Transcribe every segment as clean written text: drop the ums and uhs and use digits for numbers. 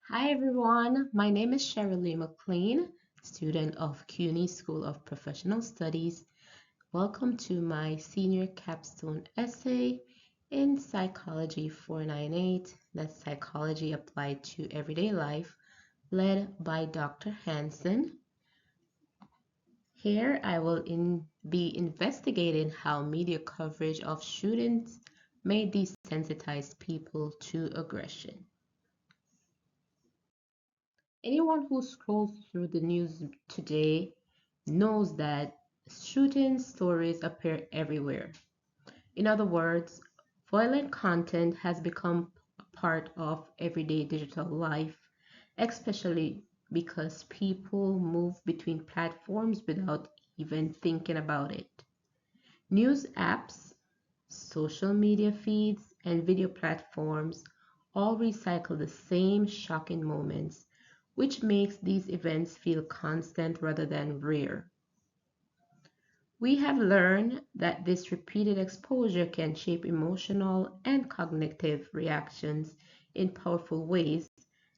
Hi everyone, my name is Sherilyn McLean, student of CUNY School of Professional Studies. Welcome to my senior capstone essay in Psychology 498, that's Psychology Applied to Everyday Life, led by Dr. Hansen. Here I will be investigating how media coverage of shootings may desensitize people to aggression. Anyone who scrolls through the news today knows that shooting stories appear everywhere. In other words, violent content has become a part of everyday digital life, especially because people move between platforms without even thinking about it. News apps, social media feeds, and video platforms all recycle the same shocking moments, which makes these events feel constant rather than rare. We have learned that this repeated exposure can shape emotional and cognitive reactions in powerful ways,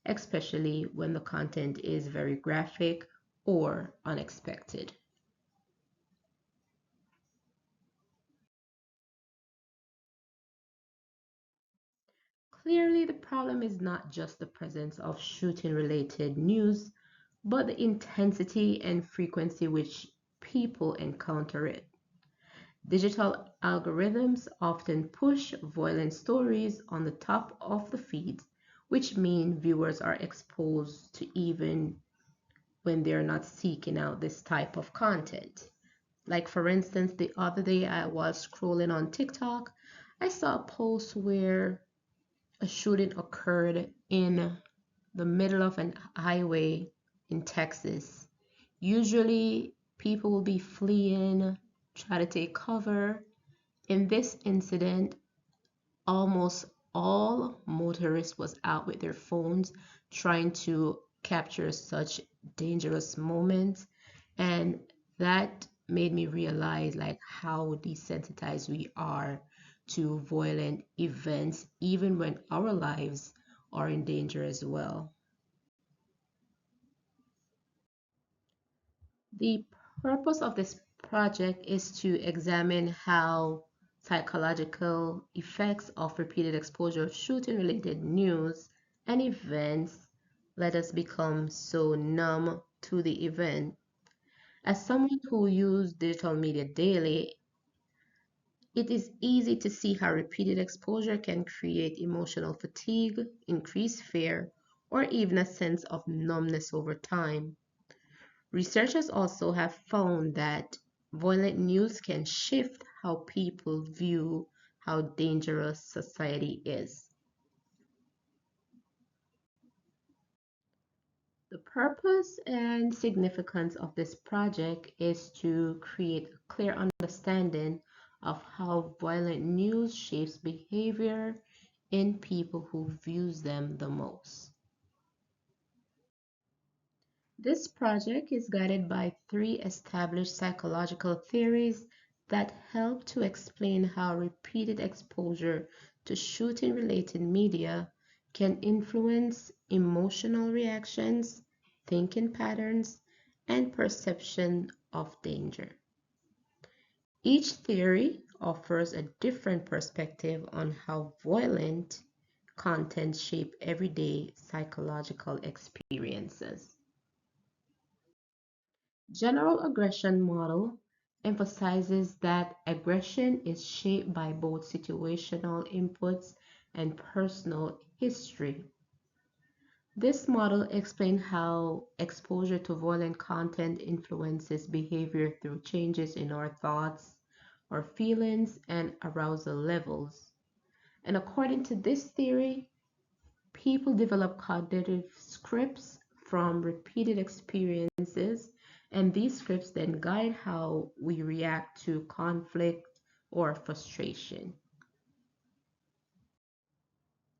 especially when the content is very graphic or unexpected. Clearly, the problem is not just the presence of shooting related news, but the intensity and frequency which people encounter it. Digital algorithms often push violent stories on the top of the feeds, which mean viewers are exposed to even when they're not seeking out this type of content. Like, for instance, the other day I was scrolling on TikTok, I saw a post where a shooting occurred in the middle of an highway in Texas. Usually, people will be fleeing, try to take cover. In this incident, almost all motorists was out with their phones trying to capture such dangerous moments, and that made me realize like how desensitized we are to violent events even when our lives are in danger as well. The purpose of this project is to examine how psychological effects of repeated exposure of shooting related news and events let us become so numb to the event. As someone who uses digital media daily, it is easy to see how repeated exposure can create emotional fatigue, increased fear, or even a sense of numbness over time. Researchers also have found that violent news can shift how people view how dangerous society is. The purpose and significance of this project is to create a clear understanding of how violent news shapes behavior in people who views them the most. This project is guided by three established psychological theories that help to explain how repeated exposure to shooting related media can influence emotional reactions, thinking patterns, and perception of danger. Each theory offers a different perspective on how violent content shape everyday psychological experiences. General aggression model emphasizes that aggression is shaped by both situational inputs and personal history. This model explains how exposure to violent content influences behavior through changes in our thoughts, our feelings, and arousal levels. And according to this theory, people develop cognitive scripts from repeated experiences, and these scripts then guide how we react to conflict or frustration.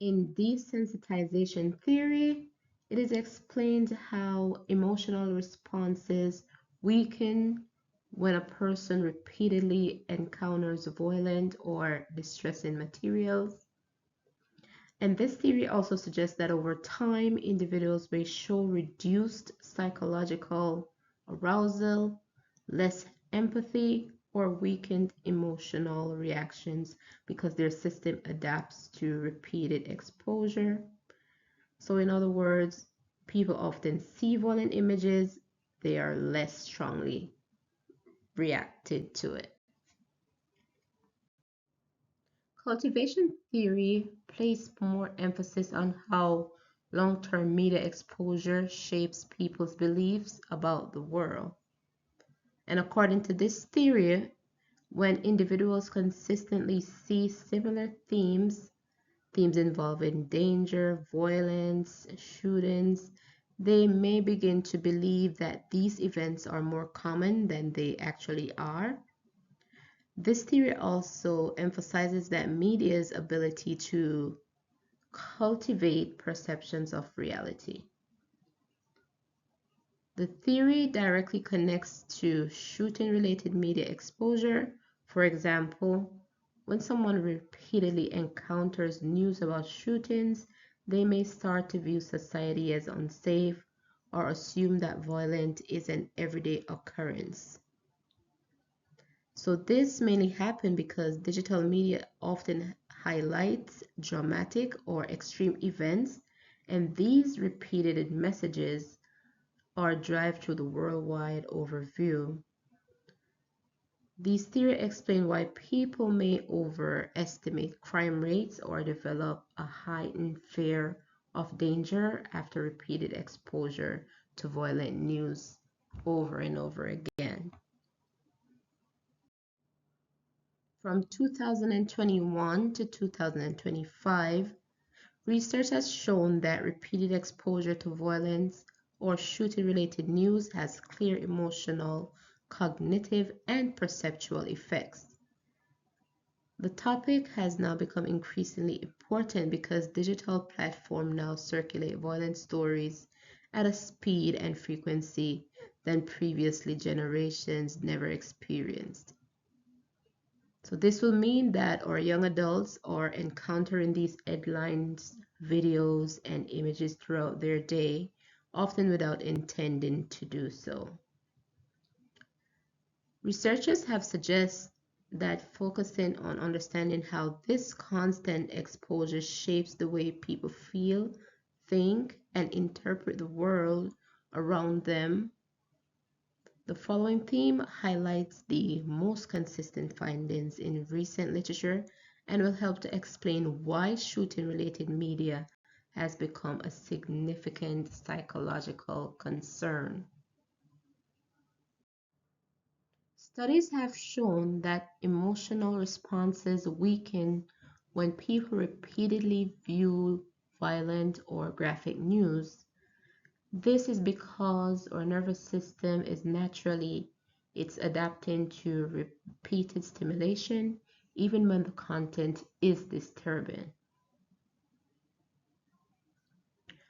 In desensitization theory, it is explained how emotional responses weaken when a person repeatedly encounters violent or distressing materials. And this theory also suggests that over time, individuals may show reduced psychological arousal, less empathy, or weakened emotional reactions because their system adapts to repeated exposure. So, in other words, people often see violent images, they are less strongly reacted to it. Cultivation theory places more emphasis on how long term media exposure shapes people's beliefs about the world. And according to this theory, when individuals consistently see similar themes involving danger, violence, shootings, they may begin to believe that these events are more common than they actually are. This theory also emphasizes that media's ability to cultivate perceptions of reality. The theory directly connects to shooting related media exposure. For example, when someone repeatedly encounters news about shootings, they may start to view society as unsafe or assume that violence is an everyday occurrence. So this mainly happens because digital media often highlights dramatic or extreme events, and these repeated messages are drive through the worldwide overview. These theories explain why people may overestimate crime rates or develop a heightened fear of danger after repeated exposure to violent news over and over again. From 2021 to 2025, research has shown that repeated exposure to violence or shooting related news has clear emotional, cognitive, and perceptual effects. The topic has now become increasingly important because digital platforms now circulate violent stories at a speed and frequency than previously generations never experienced. So this will mean that our young adults are encountering these headlines, videos, and images throughout their day, often without intending to do so. Researchers have suggested that focusing on understanding how this constant exposure shapes the way people feel, think, and interpret the world around them. The following theme highlights the most consistent findings in recent literature and will help to explain why shooting-related media has become a significant psychological concern. Studies have shown that emotional responses weaken when people repeatedly view violent or graphic news. This is because our nervous system is naturally it's adapting to repeated stimulation even when the content is disturbing.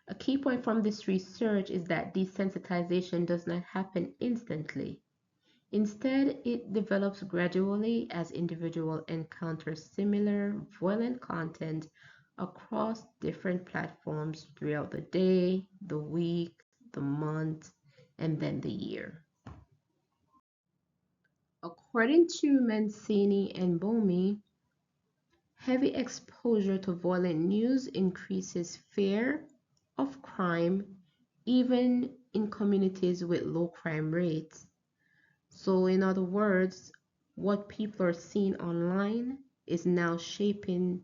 A key point from this research is that desensitization does not happen instantly. Instead, it develops gradually as individuals encounter similar violent content across different platforms throughout the day, the week, the month, and then the year. According to Mancini and Bomi, heavy exposure to violent news increases fear of crime even in communities with low crime rates. So, in other words, what people are seeing online is now shaping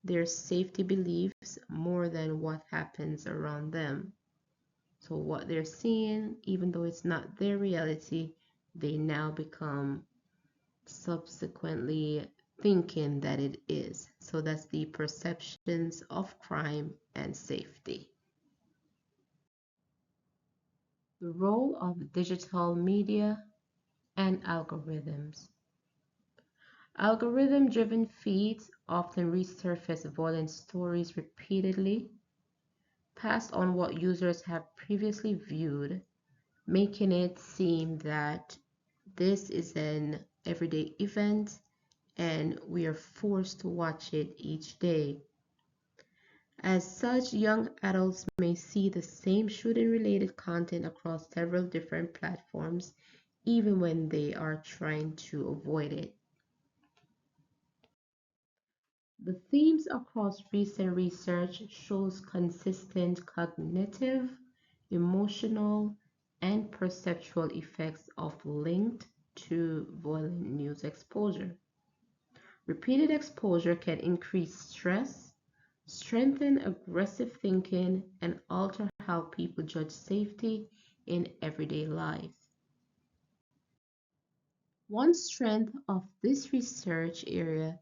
their safety beliefs more than what happens around them. So, what they're seeing, even though it's not their reality, they now become subsequently thinking that it is. So, that's the perceptions of crime and safety. The role of digital media and algorithms. Algorithm-driven feeds often resurface violent stories repeatedly, pass on what users have previously viewed, making it seem that this is an everyday event and we are forced to watch it each day. As such, young adults may see the same shooting related content across several different platforms, even when they are trying to avoid it. The themes across recent research shows consistent cognitive, emotional, and perceptual effects of linked to violent news exposure. Repeated exposure can increase stress, strengthen aggressive thinking, and alter how people judge safety in everyday life. One strength of this research area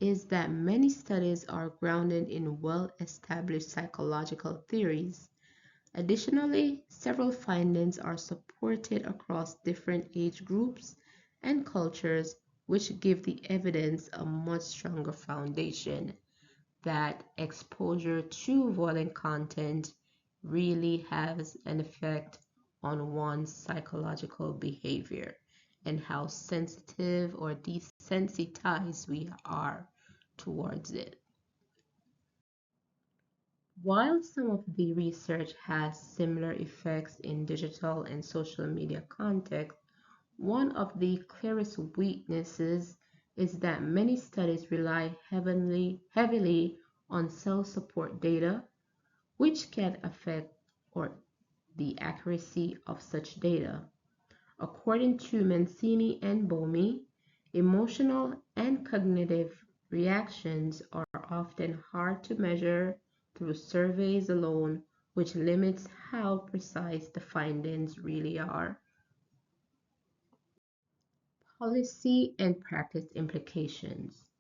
is that many studies are grounded in well-established psychological theories. Additionally, several findings are supported across different age groups and cultures, which give the evidence a much stronger foundation that exposure to violent content really has an effect on one's psychological behavior and how sensitive or desensitized we are towards it. While some of the research has similar effects in digital and social media context, one of the clearest weaknesses is that many studies rely heavily on self-support data, which can affect or the accuracy of such data. According to Mancini and Bomi, emotional and cognitive reactions are often hard to measure through surveys alone, which limits how precise the findings really are. Policy and practice implications.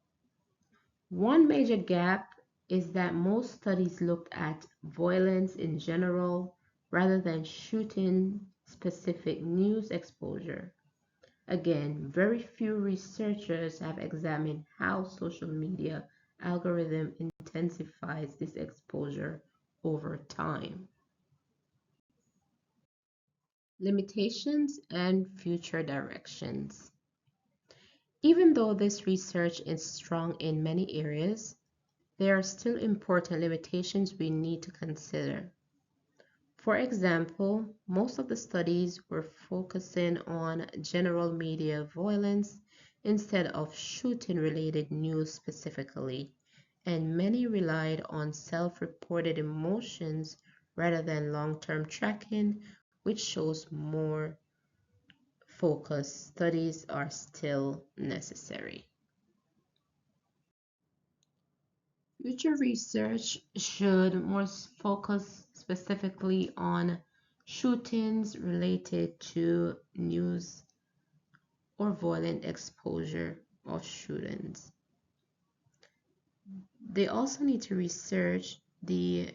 One major gap is that most studies looked at violence in general rather than shooting specific news exposure. Again, very few researchers have examined how social media algorithm intensifies this exposure over time. Limitations and future directions. Even though this research is strong in many areas, there are still important limitations we need to consider. For example, most of the studies were focusing on general media violence instead of shooting related news specifically, and many relied on self reported emotions rather than long term tracking, which shows more focused studies are still necessary. Future research should more focus specifically on shootings related to news or violent exposure of shootings. They also need to research the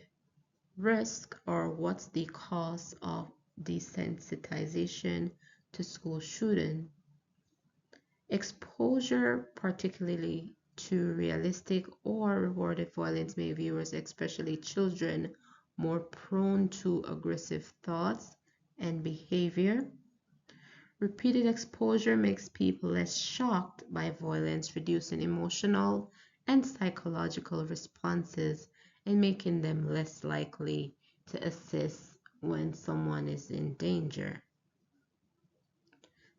risk or what's the cause of desensitization to school shooting. Exposure, particularly to realistic or rewarded violence, make viewers, especially children, more prone to aggressive thoughts and behavior. Repeated exposure makes people less shocked by violence, reducing emotional and psychological responses and making them less likely to assist when someone is in danger.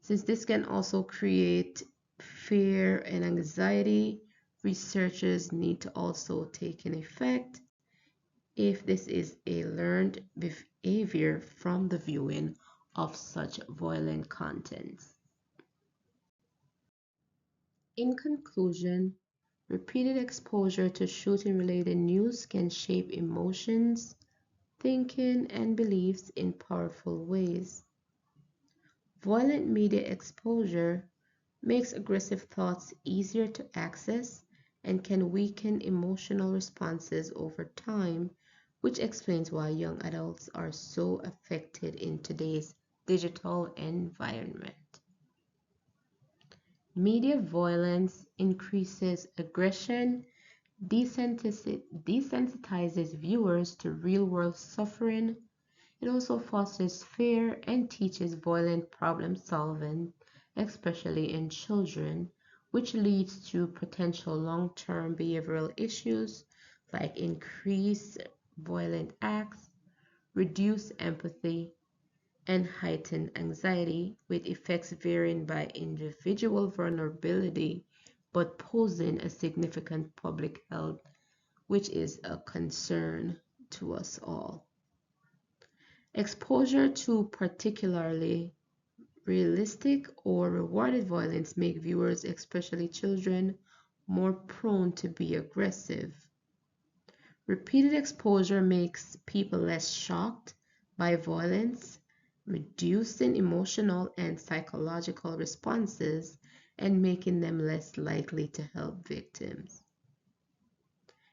Since this can also create fear and anxiety, researchers need to also take in effect if this is a learned behavior from the viewing of such violent contents. In conclusion, repeated exposure to shooting related news can shape emotions, thinking, and beliefs in powerful ways. Violent media exposure makes aggressive thoughts easier to access and can weaken emotional responses over time, which explains why young adults are so affected in today's digital environment. Media violence increases aggression, desensitizes viewers to real world suffering. It also fosters fear and teaches violent problem solving, especially in children, which leads to potential long term behavioral issues like increase violent acts, reduce empathy, and heighten anxiety, with effects varying by individual vulnerability but posing a significant public health, which is a concern to us all. Exposure to particularly realistic or rewarded violence make viewers, especially children, more prone to be aggressive. Repeated exposure makes people less shocked by violence, reducing emotional and psychological responses and making them less likely to help victims.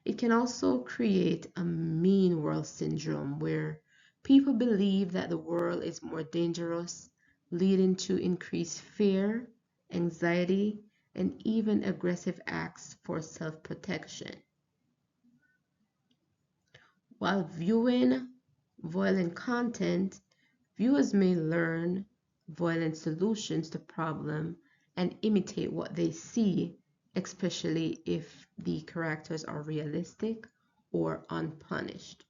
It can also create a mean world syndrome where people believe that the world is more dangerous, leading to increased fear, anxiety, and even aggressive acts for self protection. While viewing violent content, viewers may learn violent solutions to problems and imitate what they see, especially if the characters are realistic or unpunished.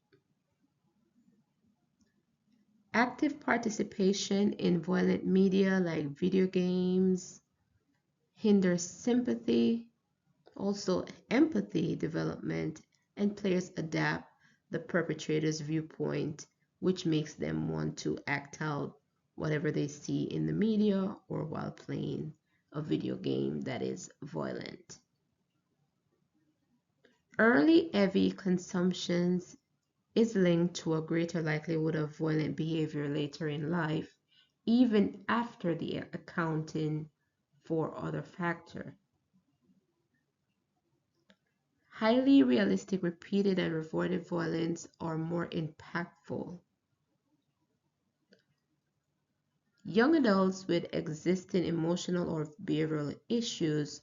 Active participation in violent media like video games hinders sympathy, also empathy development, and players adapt the perpetrator's viewpoint, which makes them want to act out whatever they see in the media or while playing a video game that is violent. Early heavy consumption is linked to a greater likelihood of violent behavior later in life, even after the accounting for other factors. Highly realistic, repeated, and rewarded violence are more impactful. Young adults with existing emotional or behavioral issues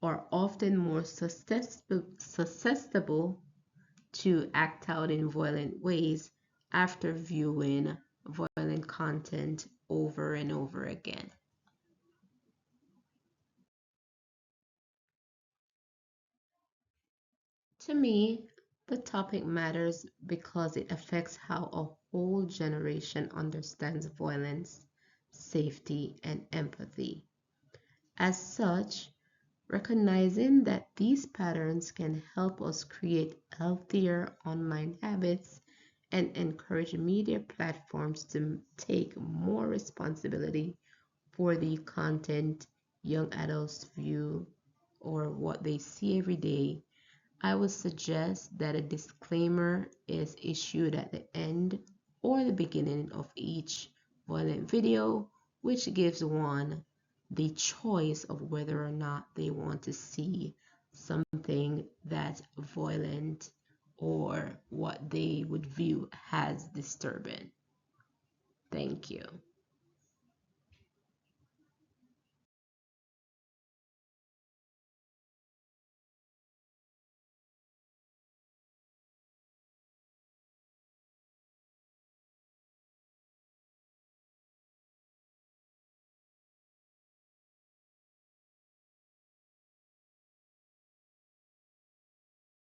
are often more susceptible to act out in violent ways after viewing violent content over and over again. To me, the topic matters because it affects how a whole generation understands violence, safety, and empathy. As such, recognizing that these patterns can help us create healthier online habits and encourage media platforms to take more responsibility for the content young adults view or what they see every day, I would suggest that a disclaimer is issued at the end or the beginning of each violent video, which gives one the choice of whether or not they want to see something that's violent or what they would view as disturbing. Thank you.